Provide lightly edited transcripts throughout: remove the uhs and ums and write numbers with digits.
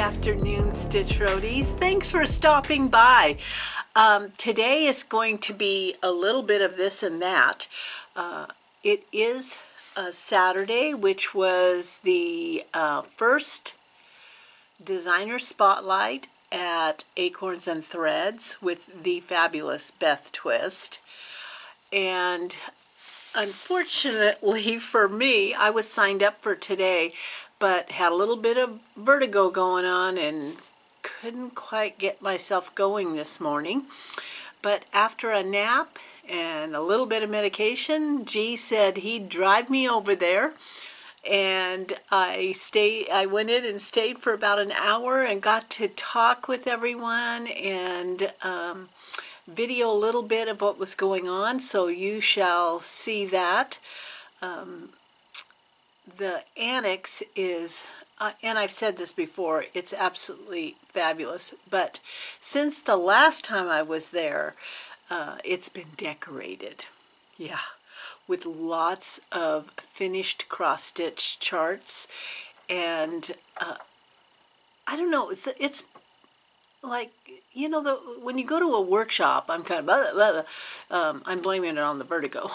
afternoon, Stitch Roadies. Thanks for stopping by. Today is going to be a little bit of this and that. It is Saturday, which was the first designer spotlight at Acorns and Threads with the fabulous Beth Twist. And unfortunately for me, I was signed up for today, but had a little bit of vertigo going on and couldn't quite get myself going this morning. But after a nap and a little bit of medication, G said he'd drive me over there. And I went in and stayed for about an hour and got to talk with everyone and video a little bit of what was going on, so you shall see that. The annex is, and I've said this before, it's absolutely fabulous, but since the last time I was there, it's been decorated. Yeah, with lots of finished cross-stitch charts, and I don't know, it's like, you know, when you go to a workshop, I'm kind of blah, blah, blah, I'm blaming it on the vertigo.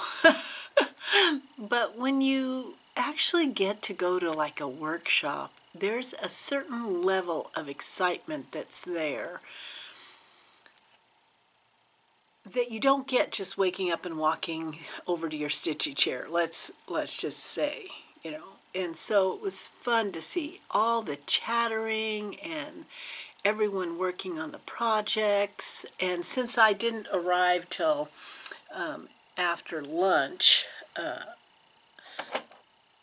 But when you actually get to go to like a workshop, there's a certain level of excitement that's there that you don't get just waking up and walking over to your stitchy chair, let's just say, you know. And so it was fun to see all the chattering and everyone working on the projects. And since I didn't arrive till after lunch,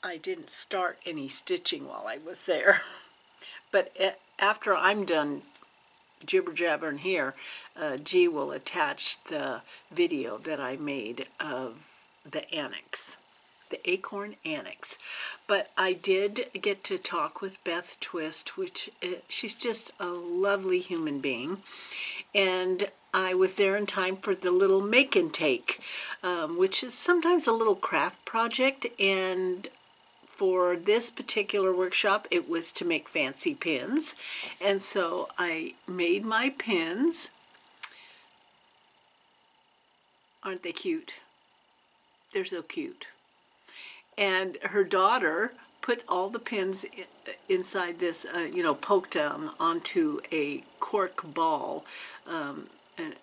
I didn't start any stitching while I was there. But after I'm done jibber-jabbering here, G will attach the video that I made of the annex, the Acorn Annex. But I did get to talk with Beth Twist, which she's just a lovely human being. And I was there in time for the little make and take, which is sometimes a little craft project. And for this particular workshop, it was to make fancy pins. And so I made my pins. Aren't they cute? They're so cute. And her daughter put all the pins inside this, you know, poked them onto a cork ball. And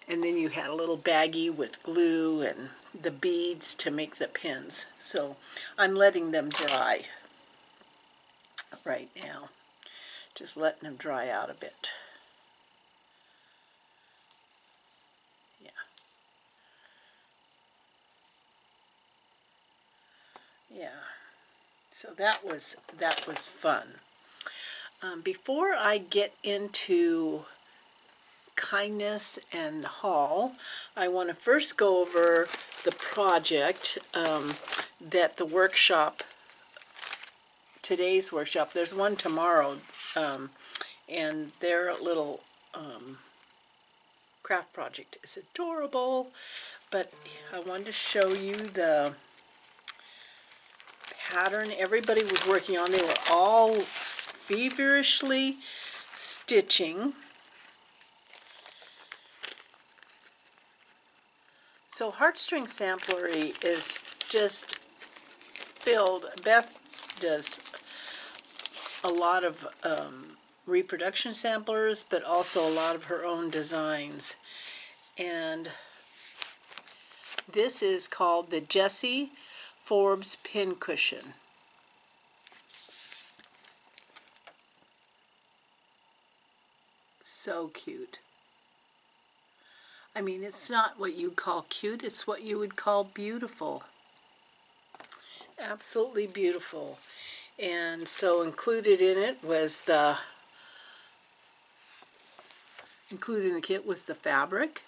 then you had a little baggie with glue and the beads to make the pins. So I'm letting them dry right now. Just letting them dry out a bit. Yeah. Yeah. So that was fun. Before I get into kindness and haul, I want to first go over the project that the workshop, today's workshop, there's one tomorrow, and their little craft project is adorable. But I wanted to show you the pattern everybody was working on. They were all feverishly stitching. So Heartstring Samplery is just filled. Beth does a lot of reproduction samplers, but also a lot of her own designs. And this is called the Jessie Forbes Pin Cushion. So cute. I mean, it's not what you call cute, it's what you would call beautiful. Absolutely beautiful. And so included in it was included in the kit was the fabric,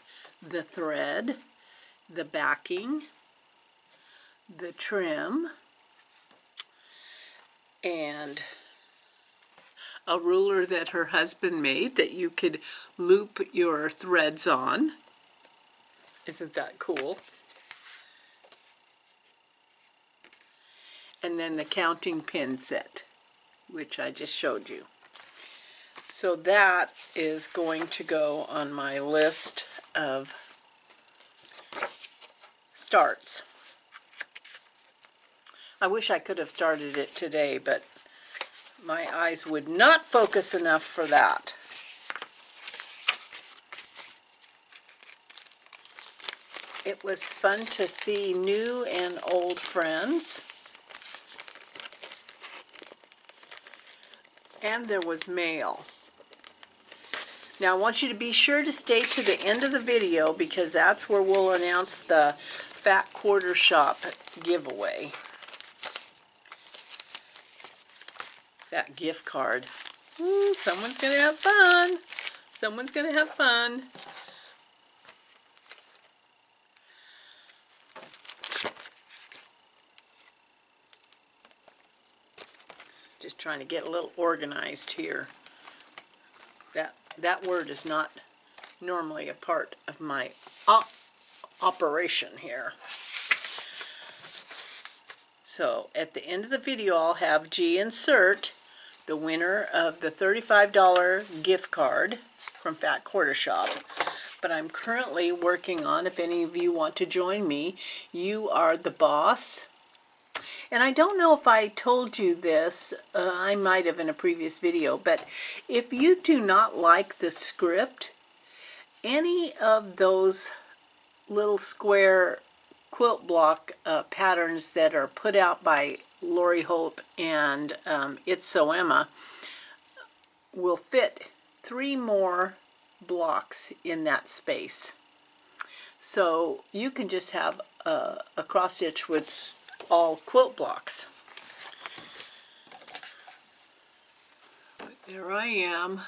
the thread, the backing, the trim, and a ruler that her husband made that you could loop your threads on. Isn't that cool? And then the counting pin set, which I just showed you. So that is going to go on my list of starts. I wish I could have started it today, but my eyes would not focus enough for that. It was fun to see new and old friends. And there was mail. Now I want you to be sure to stay to the end of the video because that's where we'll announce the Fat Quarter Shop giveaway. That gift card. Ooh, someone's gonna have fun. Someone's gonna have fun. Just trying to get a little organized here. That word is not normally a part of my operation here. So at the end of the video I'll have G insert the winner of the $35 gift card from Fat Quarter Shop. But I'm currently working on, if any of you want to join me, You Are the Boss. And I don't know if I told you this, I might have in a previous video, but if you do not like the script, any of those little square quilt block patterns that are put out by Lori Holt and It's So Emma will fit 3 more blocks in that space. So you can just have a cross stitch with all quilt blocks. But there I am.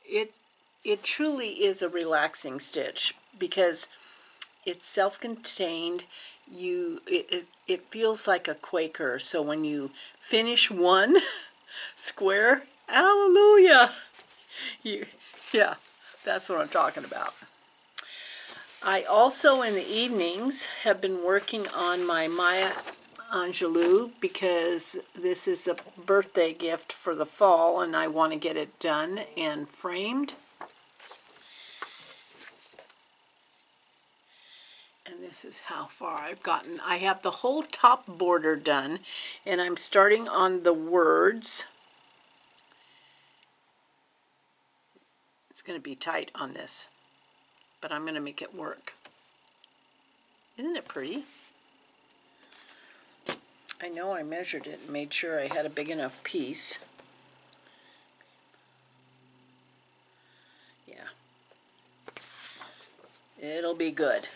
It truly is a relaxing stitch because it's self-contained. It feels like a Quaker. So when you finish one square, hallelujah! Yeah, that's what I'm talking about. I also, in the evenings, have been working on my Maya Angelou because this is a birthday gift for the fall and I want to get it done and framed. And this is how far I've gotten. I have the whole top border done and I'm starting on the words. It's going to be tight on this, but I'm going to make it work. Isn't it pretty? I know I measured it and made sure I had a big enough piece. Yeah. It'll be good.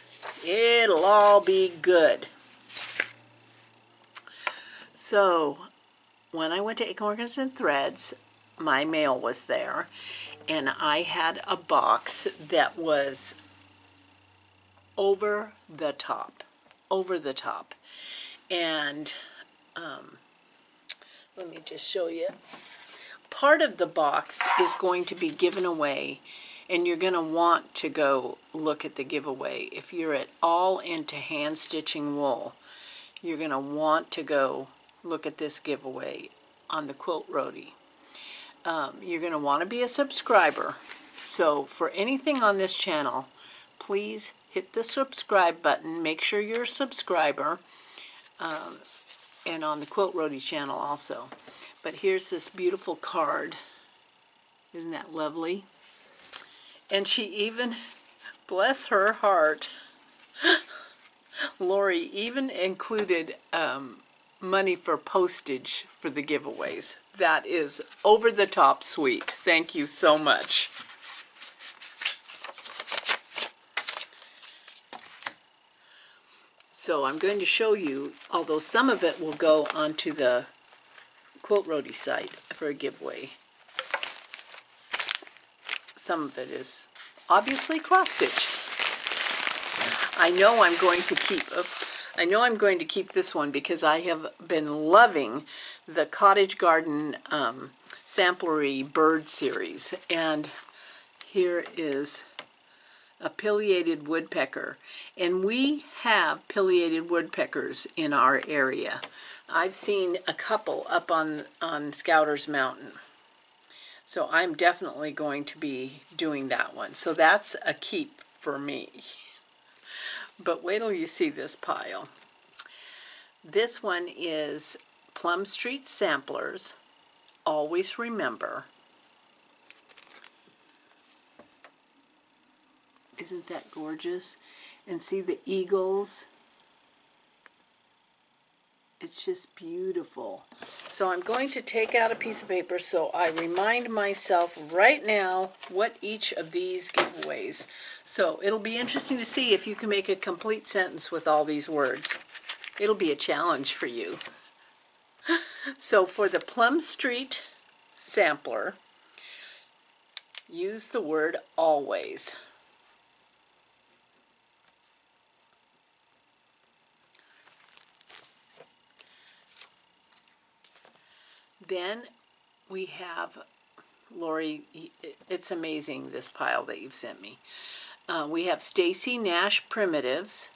It'll all be good. So, when I went to Acorns and Threads, my mail was there, and I had a box that was over the top. Over the top. And let me just show you. Part of the box is going to be given away, and you're going to want to go look at the giveaway. If you're at all into hand stitching wool, you're going to want to go look at this giveaway on the Quilt Roadie. You're going to want to be a subscriber. So for anything on this channel, please hit the subscribe button. Make sure you're a subscriber. And on the Quilt Roadie channel also. But here's this beautiful card. Isn't that lovely? And she even, bless her heart, Lori even included money for postage for the giveaways. That is over the top sweet. Thank you so much. So I'm going to show you, although some of it will go onto the Quilt Roadie site for a giveaway. Some of it is obviously cross stitch. I know I'm going to keep this one because I have been loving the Cottage Garden Samplery Bird series. And here is a pileated woodpecker, and we have pileated woodpeckers in our area. I've seen a couple up on Scouter's Mountain. So I'm definitely going to be doing that one. So that's a keep for me. But wait till you see this pile. This one is Plum Street Samplers. Always remember. Isn't that gorgeous? And see the eagles? It's just beautiful. So I'm going to take out a piece of paper so I remind myself right now what each of these giveaways. So it'll be interesting to see if you can make a complete sentence with all these words. It'll be a challenge for you. So for the Plum Street sampler, use the word always. Then we have, Lori, it's amazing this pile that you've sent me. We have Stacy Nash Primitives,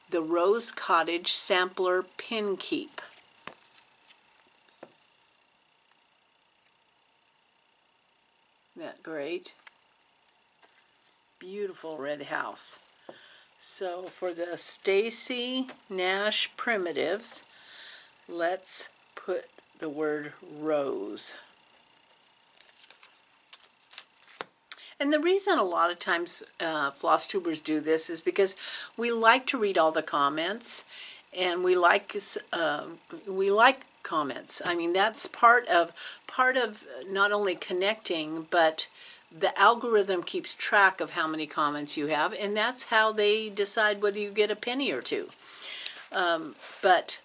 the Rose Cottage Sampler Pin Keep. Isn't that great? Beautiful red house. So for the Stacy Nash Primitives, let's put the word rose. And the reason a lot of times floss tubers do this is because we like to read all the comments, and we like comments. I mean, that's part of not only connecting, but the algorithm keeps track of how many comments you have, and that's how they decide whether you get a penny or two. But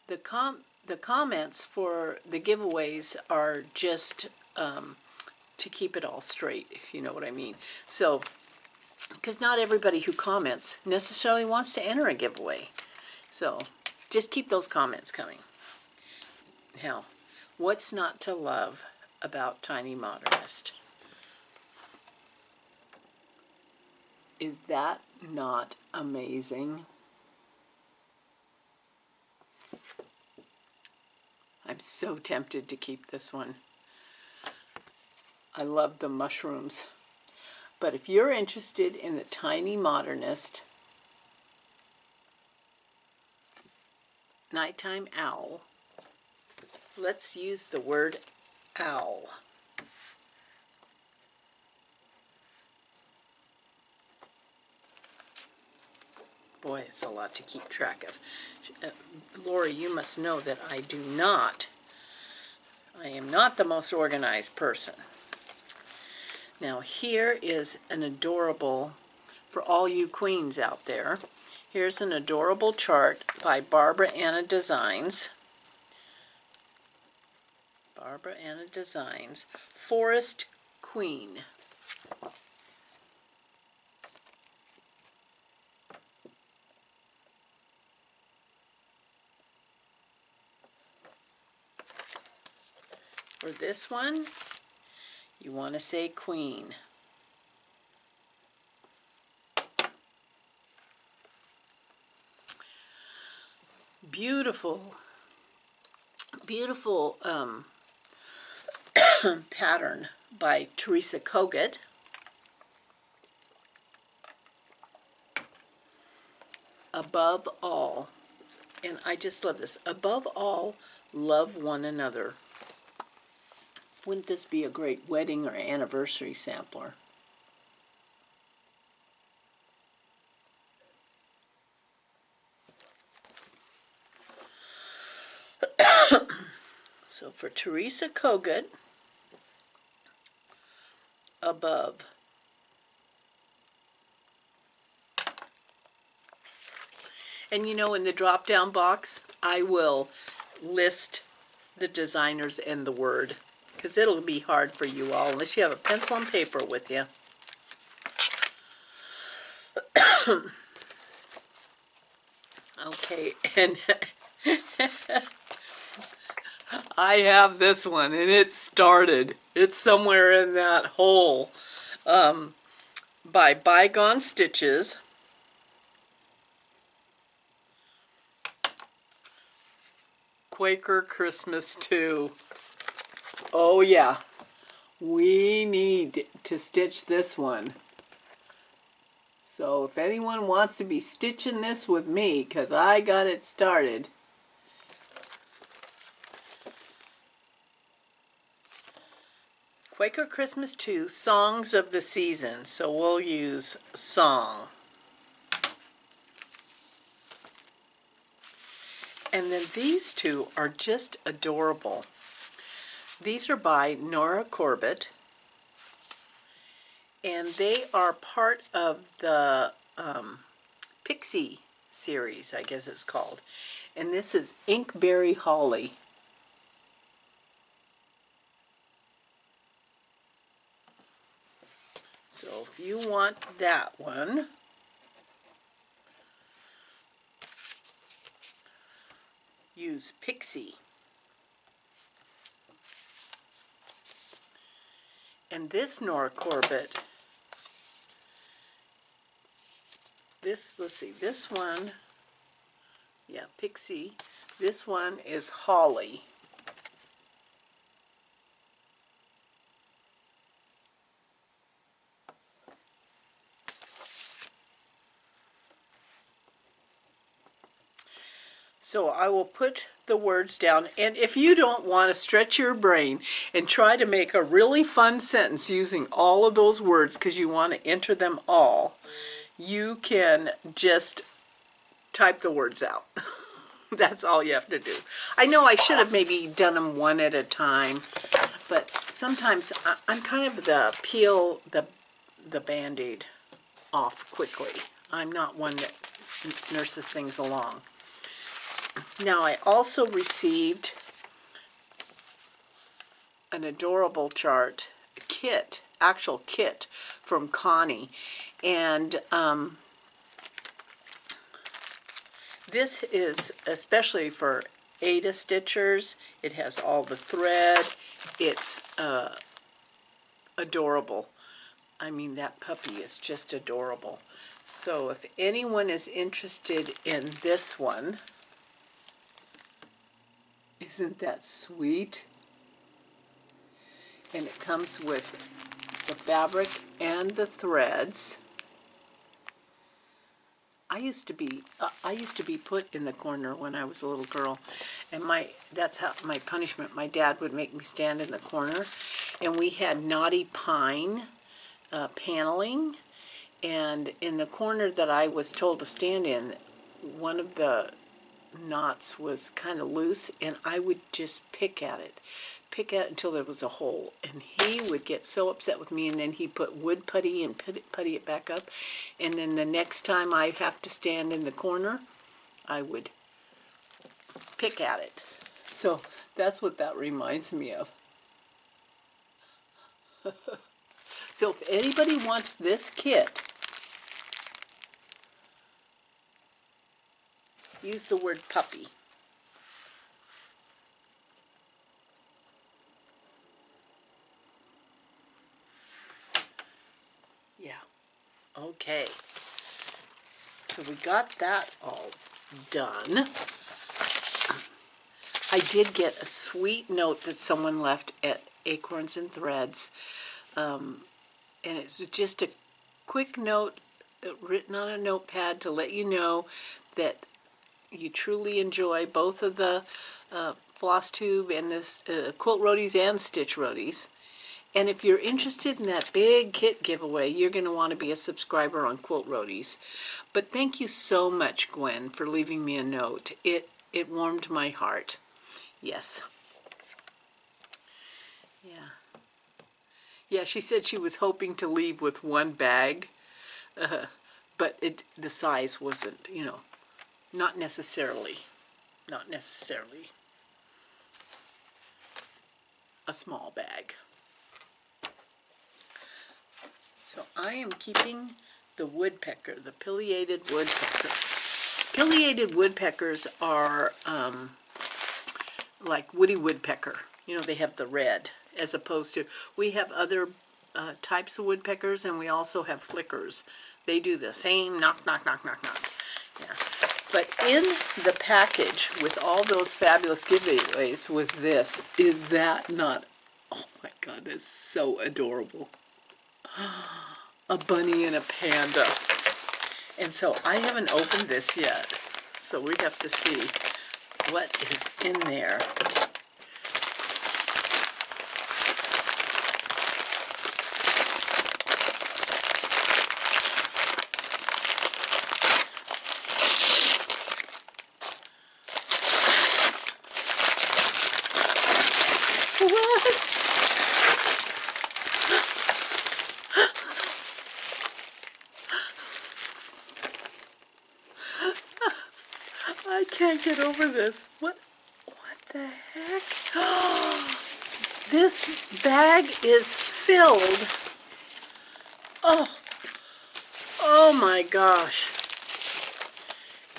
the comments for the giveaways are just to keep it all straight, if you know what I mean. So, because not everybody who comments necessarily wants to enter a giveaway. So, just keep those comments coming. Now, what's not to love about Tiny Modernist? Is that not amazing? I'm so tempted to keep this one. I love the mushrooms. But if you're interested in the Tiny Modernist Nighttime Owl, let's use the word owl. Boy, it's a lot to keep track of. Lori, you must know that I am not the most organized person. Now here is an adorable, for all you queens out there, here's an adorable chart by Barbara Anna Designs. Barbara Anna Designs, Forest Queen. For this one, you want to say queen. Beautiful, beautiful pattern by Teresa Kogut. Above all, and I just love this, above all, love one another. Wouldn't this be a great wedding or anniversary sampler? So for Teresa Kogut, above. And you know, in the drop-down box, I will list the designers and the word, because it'll be hard for you all unless you have a pencil and paper with you. Okay, and I have this one, and it started. It's somewhere in that hole. By ByGone Stitches. Quaker Christmas too. Oh yeah, we need to stitch this one. So if anyone wants to be stitching this with me, because I got it started. Quaker Christmas 2, Songs of the Season. So we'll use Song. And then these two are just adorable. These are by Nora Corbett. And they are part of the Pixie series, I guess it's called. And this is Inkberry Holly. So if you want that one, use Pixie. And this Nora Corbett, let's see, this one, yeah, Pixie. This one is Holly. So I will put the words down, and if you don't want to stretch your brain and try to make a really fun sentence using all of those words because you want to enter them all, you can just type the words out. That's all you have to do. I know I should have maybe done them one at a time, but sometimes I'm kind of the peel the Band-Aid off quickly. I'm not one that nurses things along. Now I also received an adorable chart kit, actual kit from Connie, and this is especially for Ada Stitchers. It has all the thread. It's adorable. I mean, that puppy is just adorable. So if anyone is interested in this one, isn't that sweet? And it comes with the fabric and the threads. I used to be put in the corner when I was a little girl, and that's how my punishment. My dad would make me stand in the corner, and we had knotty pine paneling, and in the corner that I was told to stand in, one of the knots was kind of loose, and I would just pick at it until there was a hole, and he would get so upset with me, and then he put wood putty and putty it back up, and then the next time I have to stand in the corner, I would pick at it. So that's what that reminds me of. So if anybody wants this kit, use the word puppy. Yeah. Okay. So we got that all done. I did get a sweet note that someone left at Acorns and Threads. And it's just a quick note written on a notepad to let you know that you truly enjoy both of the floss tube and this Quilt Roadies and Stitch Roadies. And if you're interested in that big kit giveaway, you're going to want to be a subscriber on Quilt Roadies. But thank you so much, Gwen, for leaving me a note. It warmed my heart. Yes. Yeah. Yeah, she said she was hoping to leave with one bag, but the size wasn't, you know, not necessarily a small bag. So I am keeping the woodpecker, the pileated woodpecker. Pileated woodpeckers are like Woody Woodpecker. You know, they have the red, as opposed to, we have other types of woodpeckers, and we also have flickers. They do the same knock, knock, knock, knock, knock. Yeah. But in the package with all those fabulous giveaways was this. Is that not, oh my God, that's so adorable. A bunny and a panda. And so I haven't opened this yet. So we have to see what is in there. I can't get over this. What the heck? This bag is filled. Oh my gosh.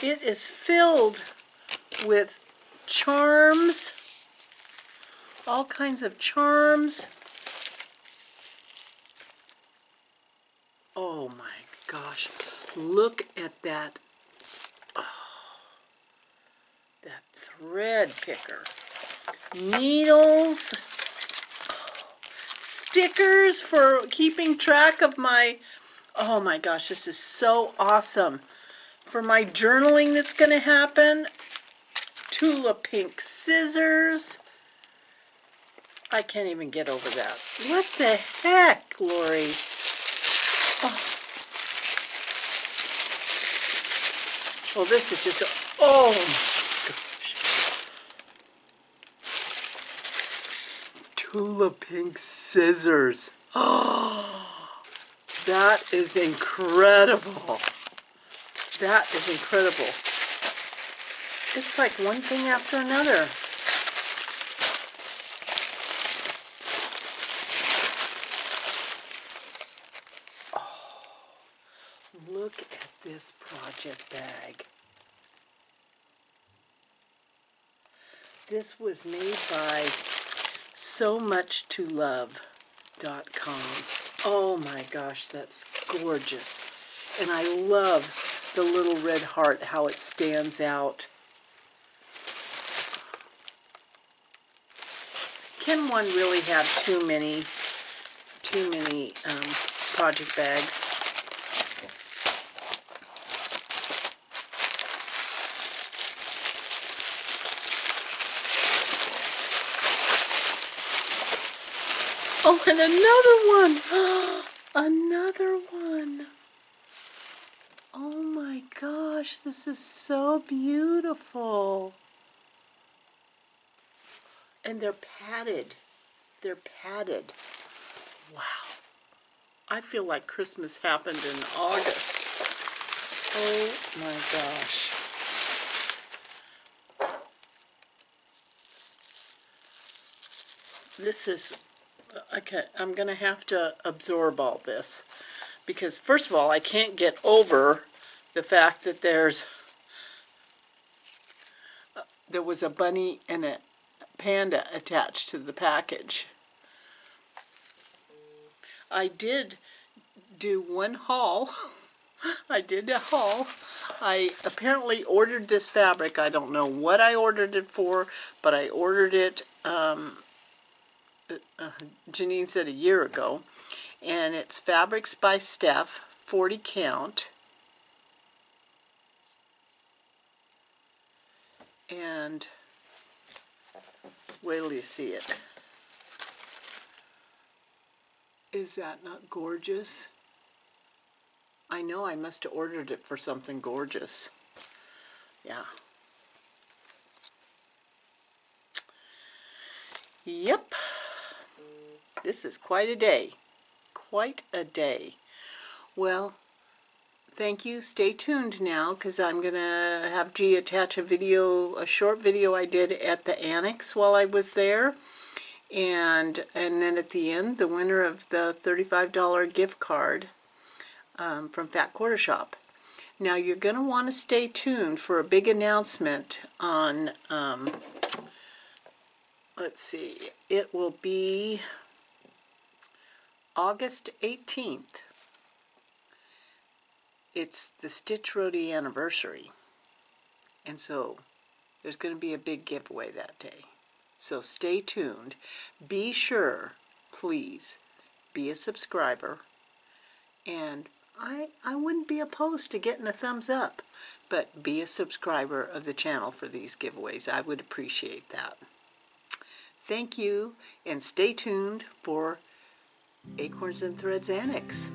It is filled with charms, all kinds of charms. Oh my gosh. Look at that. That thread picker. Needles. Stickers for keeping track of my, oh my gosh, this is so awesome. For my journaling that's going to happen. Tula pink scissors. I can't even get over that. What the heck, Lori? Oh, this is just, oh my gosh. Tula pink scissors. Oh, that is incredible. That is incredible. It's like one thing after another. Oh, look at this project bag. This was made by SoMuchToLove.com. Oh my gosh, that's gorgeous. And I love the little red heart, how it stands out. Can one really have too many project bags? Oh, and another one! Another one! Oh my gosh, this is so beautiful. And they're padded. They're padded. Wow. I feel like Christmas happened in August. Oh my gosh. This is, okay, I'm going to have to absorb all this. Because first of all, I can't get over the fact that there was a bunny and a panda attached to the package. I did do one haul. I did a haul. I apparently ordered this fabric. I don't know what I ordered it for, but I ordered it, Janine said a year ago. And it's Fabrics by Steph, 40 count. And wait till you see it. Is that not gorgeous? I know I must have ordered it for something gorgeous. Yeah. Yep. This is quite a day. Quite a day. Well, thank you. Stay tuned now, because I'm going to have G attach a video, a short video I did at the Annex while I was there. And then at the end, the winner of the $35 gift card from Fat Quarter Shop. Now you're going to want to stay tuned for a big announcement on, let's see, it will be August 18th. It's the Stitch Roadie anniversary. And so there's going to be a big giveaway that day. So stay tuned. Be sure, please, be a subscriber. And I wouldn't be opposed to getting a thumbs up, but be a subscriber of the channel for these giveaways. I would appreciate that. Thank you, and stay tuned for Acorns and Threads Annex.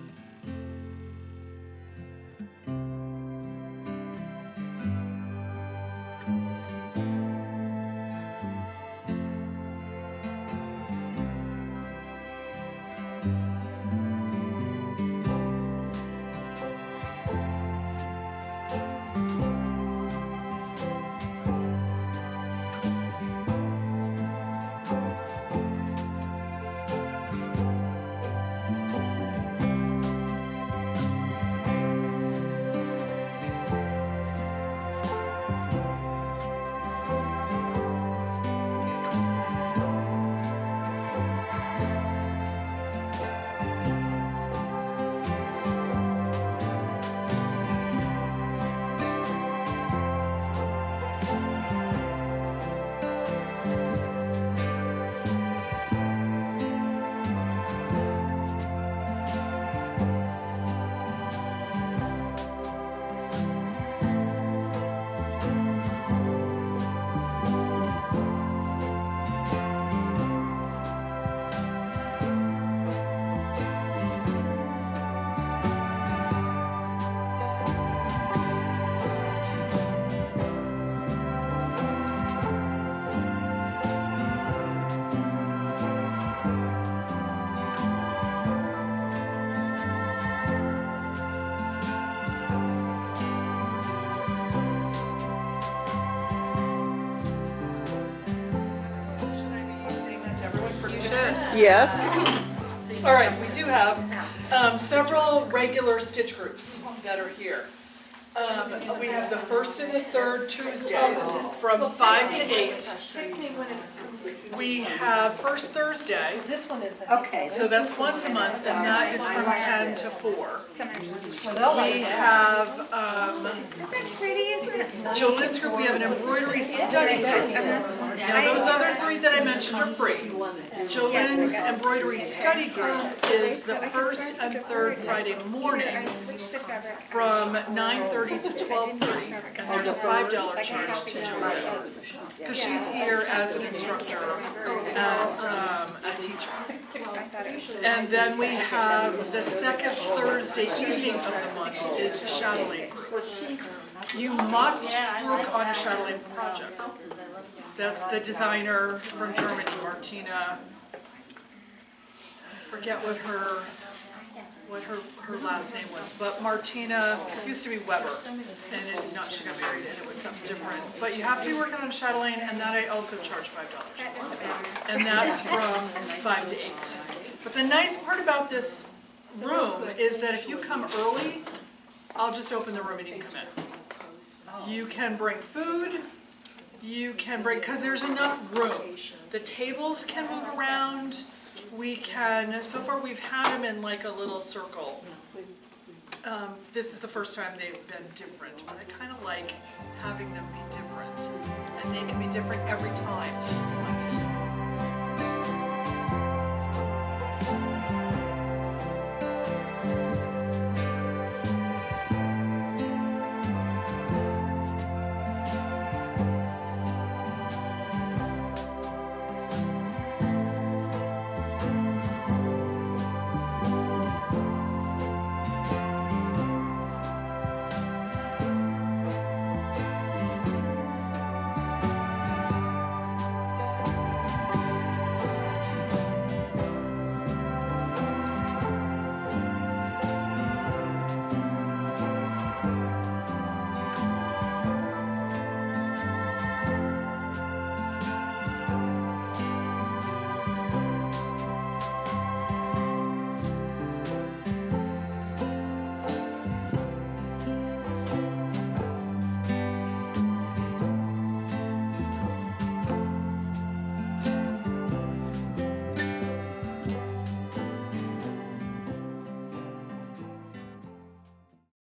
Yes. All right, we do have several regular stitch groups that are here. We have the first and the third Tuesdays from 5 to 8. We have first Thursday, Okay. so that's once a month, and that is from 10 to 4. We have children's group, we have an embroidery study group. Now those other three that I mentioned are free. Children's embroidery study group is the first and third Friday mornings from 9:30 to 12:30, and there's a $5 charge to Joanne, because she's here as an instructor, as a teacher. And then we have the second Thursday evening of the month is the shadowing group. You must work on a shadowing project. That's the designer from Germany, Martina. I forget what her last name was, but Martina used to be Weber, and it's not, she got married and it was something different. But you have to be working on shadowing, and that I also charge $5. And that's from 5 to 8. But the nice part about this room is that if you come early, I'll just open the room and you can come in. You can bring food, you can bring, because there's enough room. The tables can move around. We can, so far we've had them in like a little circle. This is the first time they've been different, but I kind of like having them be different. And they can be different every time if you want to.